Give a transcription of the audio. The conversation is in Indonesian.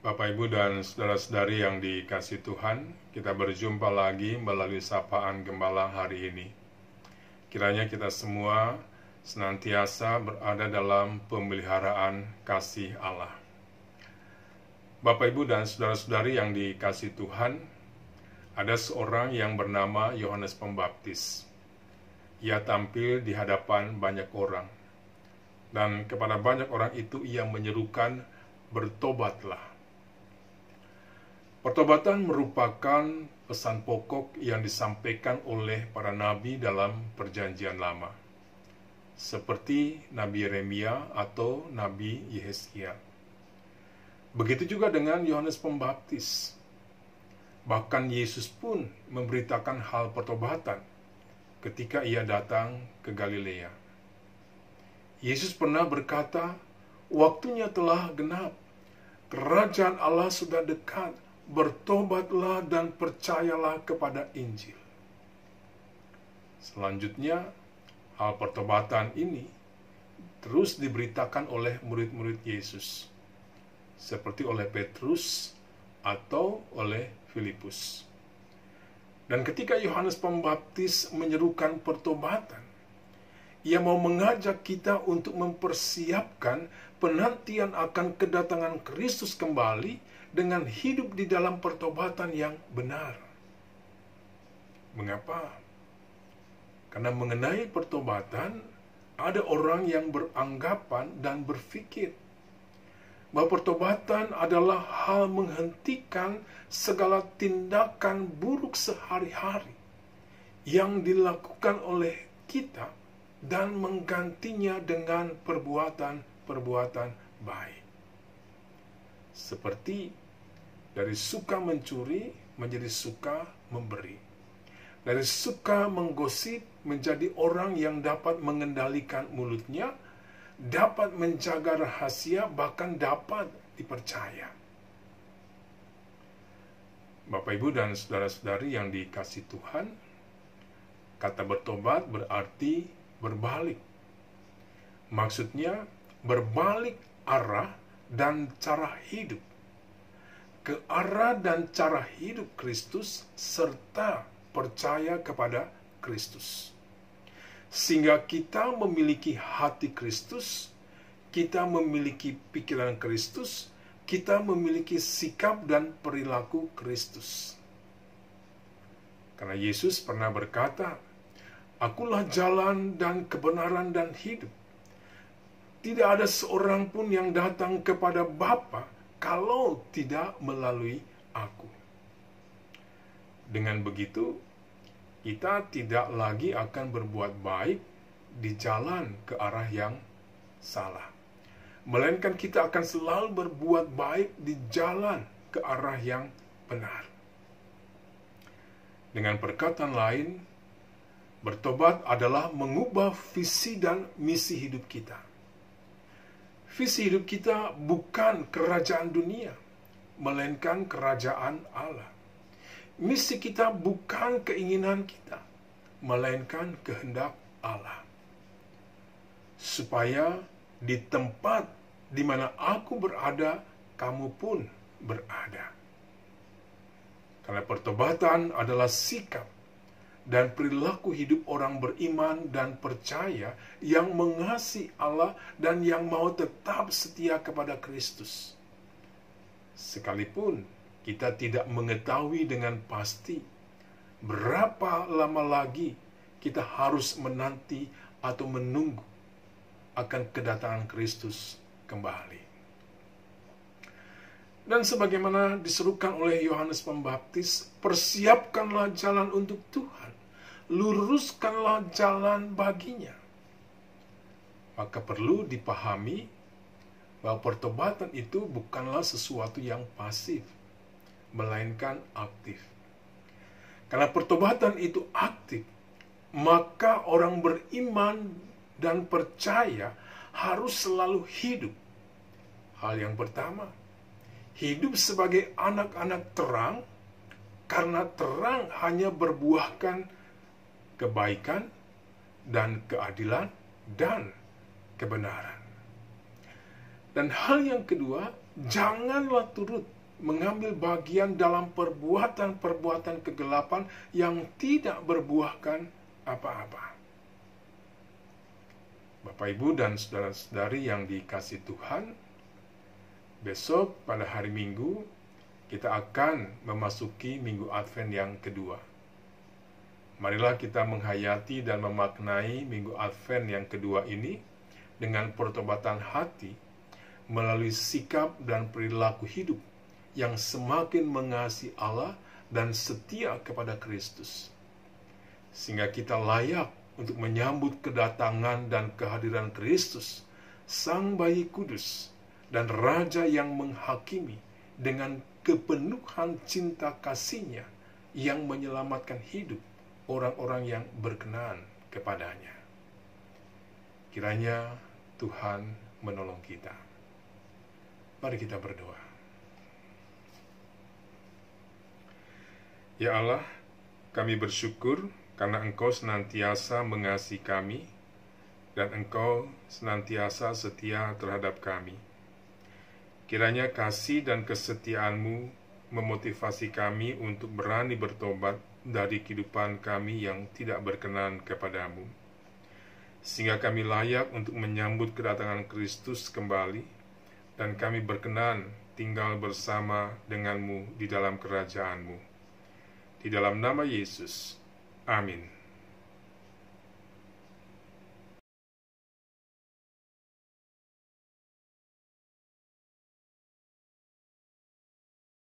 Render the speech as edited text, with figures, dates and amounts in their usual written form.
Bapak, Ibu, dan saudara-saudari yang dikasihi Tuhan, kita berjumpa lagi melalui sapaan Gembala hari ini. Kiranya kita semua senantiasa berada dalam pemeliharaan kasih Allah. Bapak, Ibu, dan saudara-saudari yang dikasihi Tuhan, ada seorang yang bernama Yohanes Pembaptis. Ia tampil di hadapan banyak orang, dan kepada banyak orang itu ia menyerukan, "Bertobatlah." Pertobatan merupakan pesan pokok yang disampaikan oleh para nabi dalam Perjanjian Lama, seperti Nabi Yeremia atau Nabi Yehezkiel. Begitu juga dengan Yohanes Pembaptis. Bahkan Yesus pun memberitakan hal pertobatan ketika ia datang ke Galilea. Yesus pernah berkata, "Waktunya telah genap, kerajaan Allah sudah dekat, bertobatlah dan percayalah kepada Injil." Selanjutnya, hal pertobatan ini terus diberitakan oleh murid-murid Yesus, seperti oleh Petrus atau oleh Filipus. Dan ketika Yohanes Pembaptis menyerukan pertobatan, ia mau mengajak kita untuk mempersiapkan penantian akan kedatangan Kristus kembali dengan hidup di dalam pertobatan yang benar. Mengapa? Karena mengenai pertobatan, ada orang yang beranggapan dan berpikir bahwa pertobatan adalah hal menghentikan segala tindakan buruk sehari-hari yang dilakukan oleh kita dan menggantinya dengan perbuatan-perbuatan baik. Seperti dari suka mencuri menjadi suka memberi. Dari suka menggosip menjadi orang yang dapat mengendalikan mulutnya, dapat menjaga rahasia, bahkan dapat dipercaya. Bapak, Ibu, dan saudara-saudari yang dikasihi Tuhan, kata bertobat berarti berbalik. Maksudnya berbalik arah dan cara hidup ke arah dan cara hidup Kristus serta percaya kepada Kristus. Sehingga kita memiliki hati Kristus, kita memiliki pikiran Kristus, kita memiliki sikap dan perilaku Kristus. Karena Yesus pernah berkata, "Akulah jalan dan kebenaran dan hidup. Tidak ada seorang pun yang datang kepada Bapa kalau tidak melalui Aku." Dengan begitu, kita tidak lagi akan berbuat baik di jalan ke arah yang salah, melainkan kita akan selalu berbuat baik di jalan ke arah yang benar. Dengan perkataan lain, bertobat adalah mengubah visi dan misi hidup kita. Visi hidup kita bukan kerajaan dunia, melainkan kerajaan Allah. Misi kita bukan keinginan kita, melainkan kehendak Allah. Supaya di tempat di mana aku berada, kamu pun berada. Karena pertobatan adalah sikap dan perilaku hidup orang beriman dan percaya yang mengasihi Allah dan yang mau tetap setia kepada Kristus. Sekalipun kita tidak mengetahui dengan pasti berapa lama lagi kita harus menanti atau menunggu akan kedatangan Kristus kembali. Dan sebagaimana diserukan oleh Yohanes Pembaptis, persiapkanlah jalan untuk Tuhan, luruskanlah jalan baginya. Maka perlu dipahami bahwa pertobatan itu bukanlah sesuatu yang pasif, melainkan aktif. Karena pertobatan itu aktif, maka orang beriman dan percaya harus selalu hidup. Hal yang pertama, hidup sebagai anak-anak terang, karena terang hanya berbuahkan kebaikan dan keadilan dan kebenaran. Dan hal yang kedua, janganlah turut mengambil bagian dalam perbuatan-perbuatan kegelapan yang tidak berbuahkan apa-apa. Bapak, Ibu, dan saudara-saudari yang dikasihi Tuhan, besok pada hari Minggu, kita akan memasuki Minggu Advent yang kedua. Marilah kita menghayati dan memaknai Minggu Advent yang kedua ini dengan pertobatan hati melalui sikap dan perilaku hidup yang semakin mengasihi Allah dan setia kepada Kristus, sehingga kita layak untuk menyambut kedatangan dan kehadiran Kristus, Sang Bayi Kudus dan Raja yang menghakimi dengan kepenuhan cinta kasih-Nya yang menyelamatkan hidup orang-orang yang berkenan kepadanya. Kiranya Tuhan menolong kita. Mari kita berdoa. Ya Allah, kami bersyukur karena Engkau senantiasa mengasihi kami dan Engkau senantiasa setia terhadap kami. Kiranya kasih dan kesetiaan-Mu memotivasi kami untuk berani bertobat dari kehidupan kami yang tidak berkenan kepadamu, sehingga kami layak untuk menyambut kedatangan Kristus kembali, dan kami berkenan tinggal bersama denganmu di dalam kerajaan-Mu. Di dalam nama Yesus, amin.